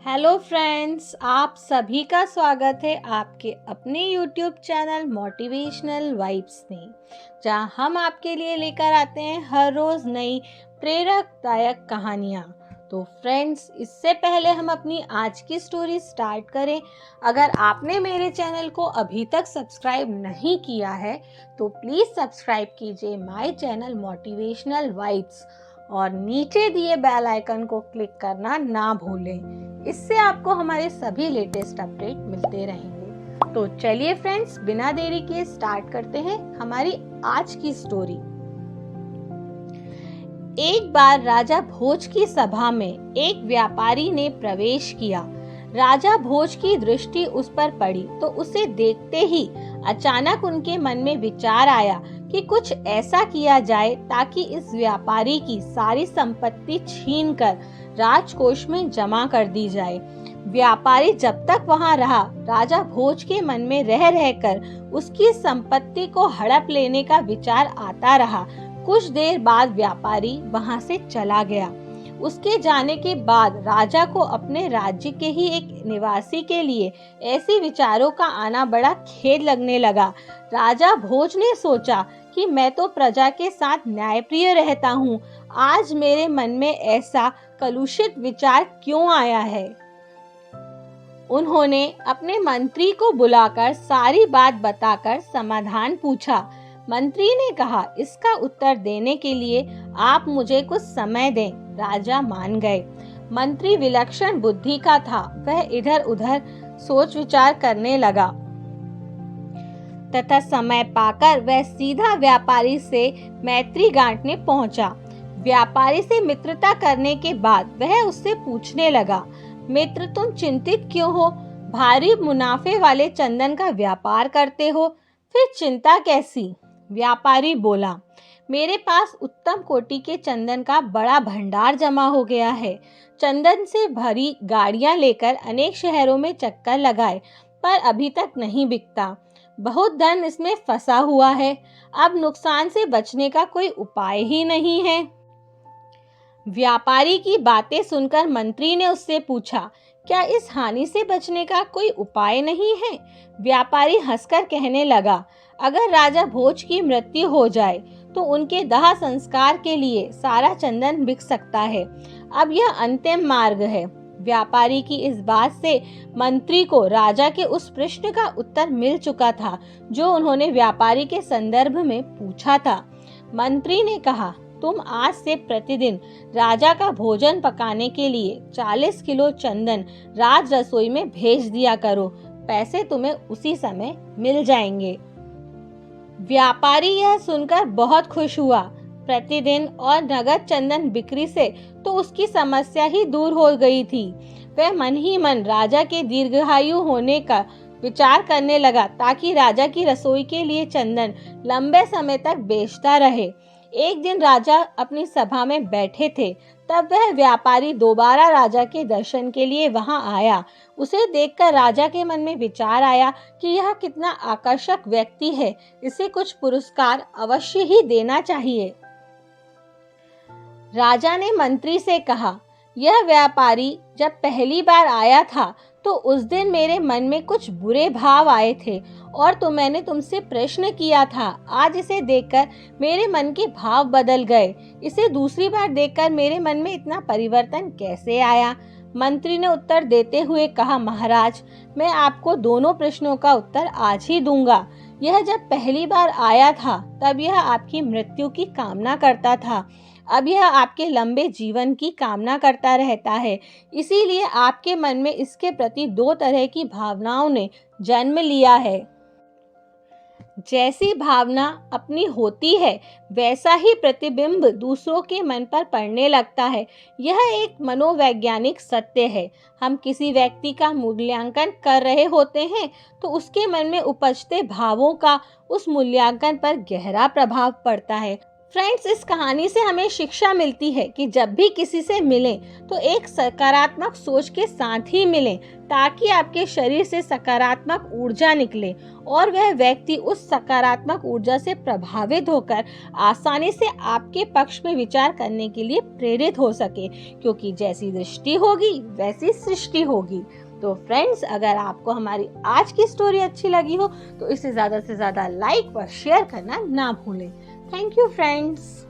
Hello friends, आप सभी का स्वागत है आपके अपने यूट्यूब चैनल मोटिवेशनल वाइब्स में, जहां हम आपके लिए लेकर आते हैं हर रोज़ नई प्रेरकदायक कहानियां। तो फ्रेंड्स, इससे पहले हम अपनी आज की स्टोरी स्टार्ट करें, अगर आपने मेरे चैनल को अभी तक सब्सक्राइब नहीं किया है तो प्लीज़ सब्सक्राइब कीजिए माय चैनल मोटिवेशनल वाइब्स और नीचे दिए बेल आइकन को क्लिक करना ना भूलें। इससे आपको हमारे सभी लेटेस्ट अपडेट मिलते रहेंगे। तो चलिए फ्रेंड्स, बिना देरी किए स्टार्ट करते हैं हमारी आज की स्टोरी। एक बार राजा भोज की सभा में एक व्यापारी ने प्रवेश किया। राजा भोज की दृष्टि उस पर पड़ी तो उसे देखते ही अचानक उनके मन में विचार आया कि कुछ ऐसा किया जाए ताकि इस व्यापारी की सारी संपत्ति छीनकर राजकोष में जमा कर दी जाए। व्यापारी जब तक वहां रहा, राजा भोज के मन में रह रहकर उसकी संपत्ति को हड़प लेने का विचार आता रहा। कुछ देर बाद व्यापारी वहां से चला गया। उसके जाने के बाद राजा को अपने राज्य के ही एक निवासी के लिए ऐसे विचारों का आना बड़ा खेद लगने लगा। राजा भोज ने सोचा कि मैं तो प्रजा के साथ न्यायप्रिय रहता हूँ, आज मेरे मन में ऐसा कलुषित विचार क्यों आया है। उन्होंने अपने मंत्री को बुलाकर सारी बात बताकर समाधान पूछा। मंत्री ने कहा, इसका उत्तर देने के लिए आप मुझे कुछ समय दें। राजा मान गए। मंत्री विलक्षण बुद्धि का था। वह इधर उधर सोच विचार करने लगा तथा समय पाकर वह सीधा व्यापारी से मैत्री गांठने पहुंचा। व्यापारी से मित्रता करने के बाद वह उससे पूछने लगा, मित्र, तुम चिंतित क्यों हो? भारी मुनाफे वाले चंदन का व्यापार करते हो, फिर चिंता कैसी? व्यापारी बोला, मेरे पास उत्तम कोटि के चंदन का बड़ा भंडार जमा हो गया है। चंदन से भरी गाड़ियां लेकर अनेक शहरों में चक्कर लगाए, पर अभी तक नहीं बिकता। बहुत धन इसमें फंसा हुआ है। अब नुकसान से बचने का कोई उपाय ही नहीं है। व्यापारी की बातें सुनकर मंत्री ने उससे पूछा, क्या इस हानि से बचने का कोई उपाय नहीं है? व्यापारी हंसकर कहने लगा, अगर राजा भोज की मृत्यु हो जाए तो उनके दाह संस्कार के लिए सारा चंदन बिक सकता है। अब यह अंतिम मार्ग है। व्यापारी की इस बात से मंत्री को राजा के उस प्रश्न का उत्तर मिल चुका था जो उन्होंने व्यापारी के संदर्भ में पूछा था। मंत्री ने कहा, तुम आज से प्रतिदिन राजा का भोजन पकाने के लिए 40 किलो चंदन राज रसोई में भेज दिया करो। पैसे तुम्हें उसी समय मिल जाएंगे। व्यापारी यह सुनकर बहुत खुश हुआ। प्रतिदिन और नगद चंदन बिक्री से तो उसकी समस्या ही दूर हो गई थी। वह मन ही मन राजा के दीर्घायु होने का विचार करने लगा ताकि राजा की रसोई के लिए चंदन लंबे समय तक बेचता रहे। एक दिन राजा अपनी सभा में बैठे थे, तब वह व्यापारी दोबारा राजा के दर्शन के लिए वहां आया। उसे देखकर राजा के मन में विचार आया कि यह कितना आकर्षक व्यक्ति है, इसे कुछ पुरस्कार अवश्य ही देना चाहिए। राजा ने मंत्री से कहा, यह व्यापारी जब पहली बार आया था तो उस दिन मेरे मन में कुछ बुरे भाव आए थे और तो मैंने तुमसे प्रश्न किया था। आज इसे देखकर मेरे मन के भाव बदल गए। इसे दूसरी बार देखकर मेरे मन में इतना परिवर्तन कैसे आया? मंत्री ने उत्तर देते हुए कहा, महाराज, मैं आपको दोनों प्रश्नों का उत्तर आज ही दूंगा। यह जब पहली बार आया था तब यह आपकी मृत्यु की कामना करता था। अब यह आपके लंबे जीवन की कामना करता रहता है। इसीलिए आपके मन में इसके प्रति दो तरह की भावनाओं ने जन्म लिया है। जैसी भावना अपनी होती है वैसा ही प्रतिबिंब दूसरों के मन पर पड़ने लगता है। यह एक मनोवैज्ञानिक सत्य है। हम किसी व्यक्ति का मूल्यांकन कर रहे होते हैं तो उसके मन में उपजते भावों का उस मूल्यांकन पर गहरा प्रभाव पड़ता है। फ्रेंड्स, इस कहानी से हमें शिक्षा मिलती है कि जब भी किसी से मिलें तो एक सकारात्मक सोच के साथ ही मिलें, ताकि आपके शरीर से सकारात्मक ऊर्जा निकले और वह व्यक्ति उस सकारात्मक ऊर्जा से प्रभावित होकर आसानी से आपके पक्ष में विचार करने के लिए प्रेरित हो सके, क्योंकि जैसी दृष्टि होगी वैसी सृष्टि होगी। तो फ्रेंड्स, अगर आपको हमारी आज की स्टोरी अच्छी लगी हो तो इसे ज़्यादा से ज़्यादा लाइक व शेयर करना ना भूलें। Thank you, friends.